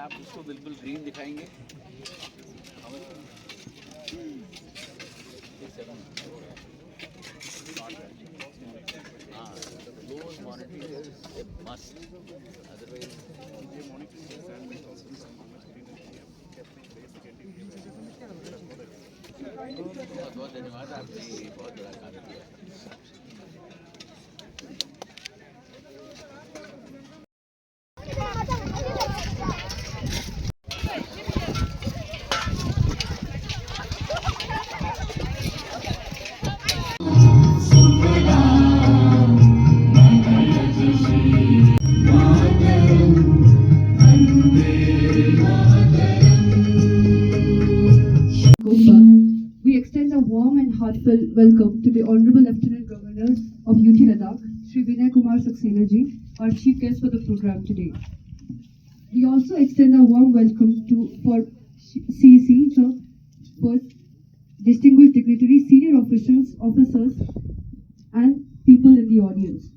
आप उसको बिल्कुल ग्रीन दिखाएंगे। Close monitoring is a must. Otherwise, बहुत धन्यवाद, आपने बहुत बड़ा काम किया। We extend a warm and heartfelt welcome to the Honorable Lieutenant Governor of UT Ladakh, Shri Vinay Kumar Saxena ji, our chief guest for the program today. We also extend a warm welcome for CEC, sir, for distinguished dignitaries, senior officers, and people in the audience.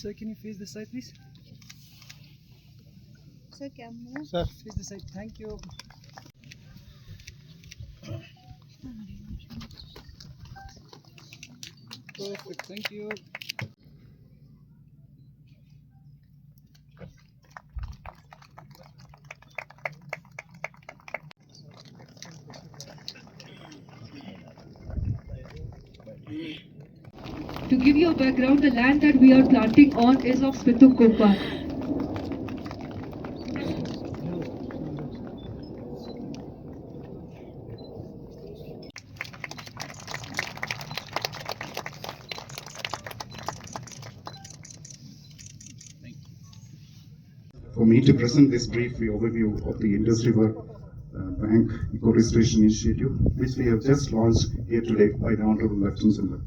Sir, can you face the side, please? Sir, camera. Sir, face the side. Thank you. Perfect. Thank you. To give you a background, the land that we are planting on is of Spituk Kopa. For me to present this brief overview of the Indus River Bank Eco-Restoration Initiative, which we have just launched here today by the Honorable Lieutenant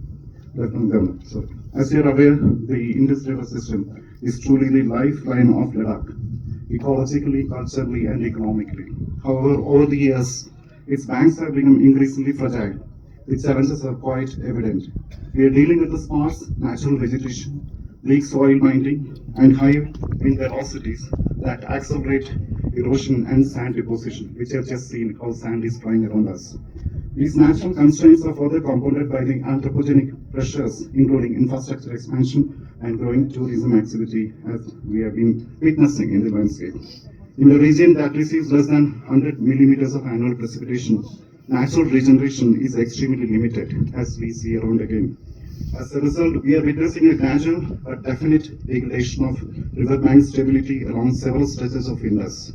Governor. So, as you are aware, the Indus River system is truly the lifeline of Ladakh, ecologically, culturally, and economically. However, over the years, its banks have become increasingly fragile. The challenges are quite evident. We are dealing with the sparse natural vegetation, weak soil mining, and high wind velocities that accelerate erosion and sand deposition, which I've just seen how sand is flying around us. These natural constraints are further compounded by the anthropogenic pressures, including infrastructure expansion and growing tourism activity, as we have been witnessing in the landscape. In a region that receives less than 100 millimeters of annual precipitation, natural regeneration is extremely limited, as we see around again. As a result, we are witnessing a gradual but definite degradation of riverbank stability along several stretches of Indus.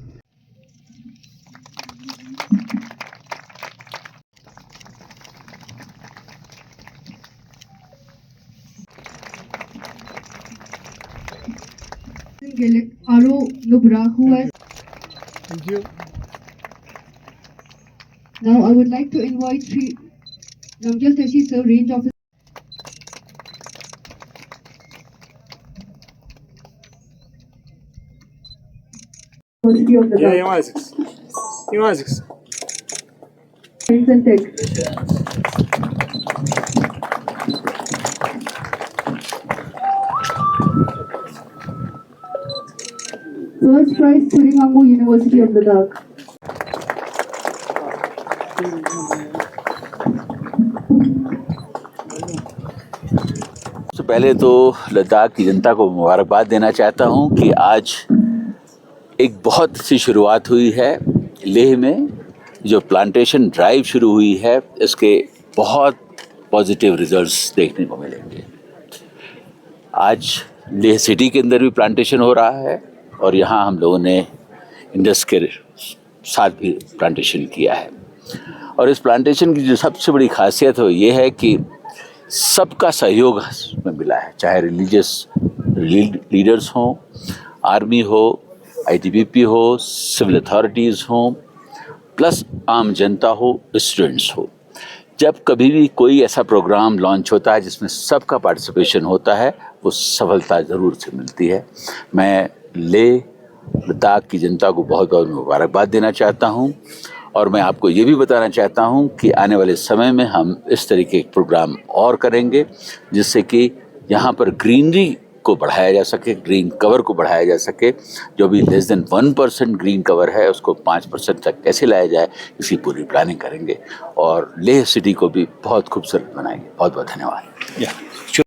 Aro Nubra, who has. Thank you. Now I would like to invite Sri Namjal Tashi, sir, Range Officer. University of Ladakh. Yemazix. Science and Tech. First prize, Thiruvangur University of Ladakh. सबसे पहले तो लद्दाख की जनता को मुबारकबाद देना चाहता हूं कि आज एक बहुत सी शुरुआत हुई है लेह में। जो प्लांटेशन ड्राइव शुरू हुई है इसके बहुत पॉजिटिव रिजल्ट्स देखने को मिलेंगे। आज लेह सिटी के अंदर भी प्लांटेशन हो रहा है और यहाँ हम लोगों ने इंडस के साथ भी प्लांटेशन किया है। और इस प्लांटेशन की जो सबसे बड़ी खासियत है ये है कि सबका सहयोग इसमें मिला है, चाहे रिलीजियस लीडर्स हों, आर्मी हो, आईटीबीपी हो, सिविल अथॉरिटीज़ हों, प्लस आम जनता हो, स्टूडेंट्स हो। जब कभी भी कोई ऐसा प्रोग्राम लॉन्च होता है जिसमें सबका पार्टिसिपेशन होता है वो सफलता ज़रूर से मिलती है। मैं लेह लद्दाख की जनता को बहुत बहुत मुबारकबाद देना चाहता हूं और मैं आपको ये भी बताना चाहता हूं कि आने वाले समय में हम इस तरीके के प्रोग्राम और करेंगे जिससे कि यहाँ पर ग्रीनरी को बढ़ाया जा सके, ग्रीन कवर को बढ़ाया जा सके। जो भी लेस देन 1% ग्रीन कवर है उसको 5% तक कैसे लाया जाए इसकी पूरी प्लानिंग करेंगे और लेह सिटी को भी बहुत खूबसूरत बनाएंगे। बहुत बहुत धन्यवाद।